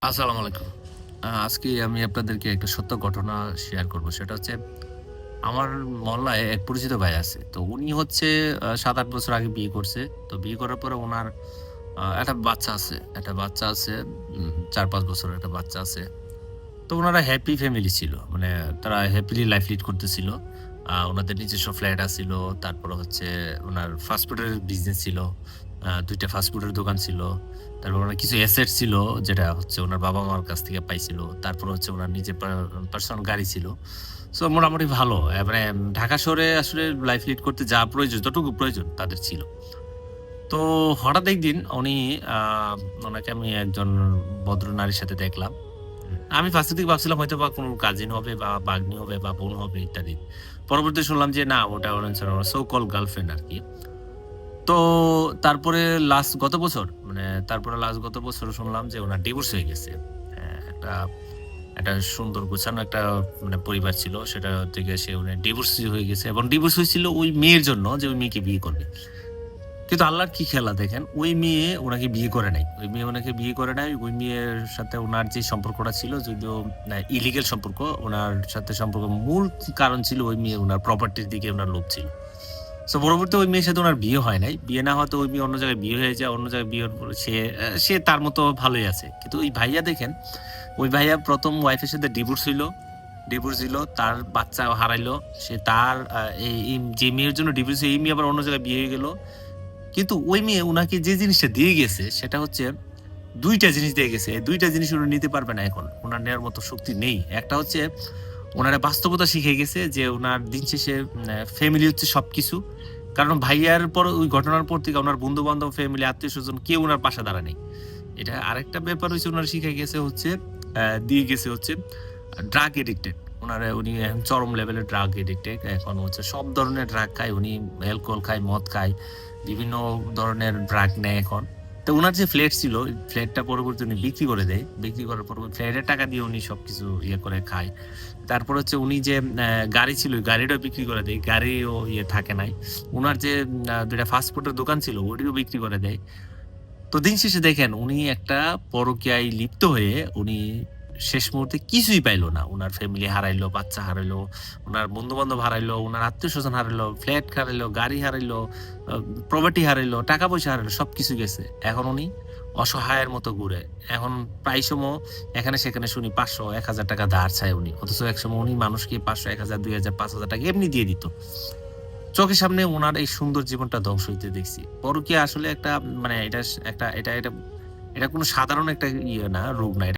আসসালামু আলাইকুম। আজকে আমি আপনাদেরকে একটা সত্য ঘটনা শেয়ার করব। সেটা হচ্ছে আমার মহল্লায় এক পরিচিত ভাই আছে। তো উনি হচ্ছে ৭-৮ বছর আগে বিয়ে করছে। তো বিয়ে করার পরে উনার একটা বাচ্চা আছে। একটা বাচ্চা আছে ৪-৫ বছরের একটা বাচ্চা আছে। তো উনারা হ্যাপি ফ্যামিলি ছিল। মানে তারা হ্যাপিলি লাইফ লিড করতেছিল। উনাদের নিজস্ব ফ্ল্যাট আছিল। তারপরে হচ্ছে উনার ফাস্ট ফুডের বিজনেস ছিল। ২ টা ফাস্ট ফুডের দোকান ছিল। তারপর উনার কিছু অ্যাসেট ছিল যেটা হচ্ছে উনার বাবা-মার কাছ থেকে পাইছিল। তারপর হচ্ছে উনার নিজের পার্সোনাল গাড়ি ছিল। সো মোটামুটি ভালো। মানে ঢাকা শহরে আসলে লাইফ লিড করতে যা প্রয়োজন, যতটুকু প্রয়োজন তাদের ছিল। তো হঠাৎ একদিন আ উনাকে আমি একজন ভদ্র নারীর সাথে দেখলাম। আমি ফার্স্ট এর দিকে ভাবছিলাম হয়তোবা কোনো কাজিন হবে বা ভাগ্নি হবে বা বোন হবে ইত্যাদি। পরবর্তীতে শুনলাম যে না ওটা হচ্ছে সো কল্ড গার্লফ্রেন্ড আরকি। তো তারপরে লাস্ট গত বছর শুনলাম যে উনার ডিভোর্স হয়ে গেছে। একটা একটা সুন্দর গোছানো একটা মানে পরিবার ছিল। সেটা থেকে উনি ডিভোর্স হয়ে গেছে এবং ডিভোর্স হয়েছিল ওই মেয়ের জন্য যে ওই মেয়েকে বিয়ে করবে। কিন্তু আল্লাহর কি খেলা দেখেন, ওই মেয়ে উনাকে বিয়ে করে নাই। ওই মেয়ে উনাকে বিয়ে করে নাই। ওই মেয়ের সাথে উনার যে সম্পর্কটা ছিল যদিও ইলিগাল সম্পর্ক, উনার সাথে সম্পর্ক মূল কারণ ছিল ওই মেয়ে উনার প্রপার্টির দিকে উনার লোভ ছিল। সো পরবর্তীতে ওই মেয়ের সাথে উনার বিয়ে হয় নাই। বিয়ে না হওয়াতে ওই মেয়ে অন্য জায়গায় বিয়ে হয়ে যায়। অন্য জায়গায় বিয়ের পরে সে তার মতো ভালোই আছে। কিন্তু ওই ভাইয়া দেখেন, ওই ভাইয়া ১ম ওয়াইফ এর সাথে ডিভোর্স হইল। ডিভোর্স দিল। তার বাচ্চা হারাইলো। সে তার এই যে মেয়ের জন্য ডিভোর্স এই মেয়ে আবার অন্য জায়গায় বিয়ে হয়ে গেল। কিন্তু ওই মেয়ে উনাকে যে জিনিসটা দিয়ে গেছে সেটা হচ্ছে ২ টা জিনিস দিয়ে গেছে। এই ২ টা জিনিস উনি নিতে পারবে না এখন। উনার নেয়ার মতো শক্তি নেই। একটা হচ্ছে উনারে বাস্তবতা শিখিয়ে গেছে যে উনার দিন শেষে ফ্যামিলি হচ্ছে সবকিছু। কারণ ভাইয়ার পর ওই ঘটনার পর থেকে উনার বন্ধু-বান্ধব, ফ্যামিলি, আত্মীয়স্বজন কেউ উনার পাশে দাঁড়ায় নাই। এটা আরেকটা ব্যাপার হইছে উনারে শিখাই গেছে হচ্ছে দিয়ে গেছে হচ্ছে ড্রাগ এডিক্টেড। উনি এখন চরম লেভেলের ড্রাগ এডিক্টেড। এখন হচ্ছে সব ধরনের ড্রাগ খায়। উনি অ্যালকোহল খায়, মদ খায়। বিভিন্ন ধরনের ড্রাগ নেয় এখন। তো উনার যে ফ্ল্যাট ছিল, ওই ফ্ল্যাটটা পরবর্তীতে উনি বিক্রি করে দেয়। বিক্রি করার পর ওই ফ্ল্যাটের টাকা দিয়ে উনি সবকিছু করে খায়। তারপর হচ্ছে উনি যে গাড়ি ছিল, ওই গাড়িটাও বিক্রি করে দেয়। গাড়িও থাকে নাই। উনার যে ২ টা ফাস্ট ফুডের দোকান ছিল, ওটিও বিক্রি করে দেয়। তো দিন শেষে দেখেন উনি একটা পরকীয়ায় লিপ্ত হয়ে উনি শেষ মুহূর্তে কিছুই পাইল না। উনার ফ্যামিলি হারাইলো, বাচ্চা হারাইলো, উনার বন্ধু-বান্ধব হারাইলো, উনার আত্মীয়স্বজন হারাইলো, ফ্ল্যাট হারাইলো, গাড়ি হারাইলো, আ প্রপার্টি হারাইলো, টাকা-পয়সা হারাইলো, সবকিছু গেছে। এখন উনি অসহায়ের মতো ঘুরে। এখন প্রায় সময় এখানে সেখানে শুনি ৳৫০০, ৳১,০০০ ধার চায় উনি। অথচ একসময় উনি মানুষকে ৳৫০০, ৳১,০০০, ৳২,০০০, ৳৫,০০০ এমনি দিয়ে দিত। চোখের সামনে উনার এই সুন্দর জীবনটা ধ্বংস হইতে দেখছি। পরকীয়া আসলে একটা মানে এটা স একটা এটা এটা এটা কোন সাধারণ একটা না, রোগ না।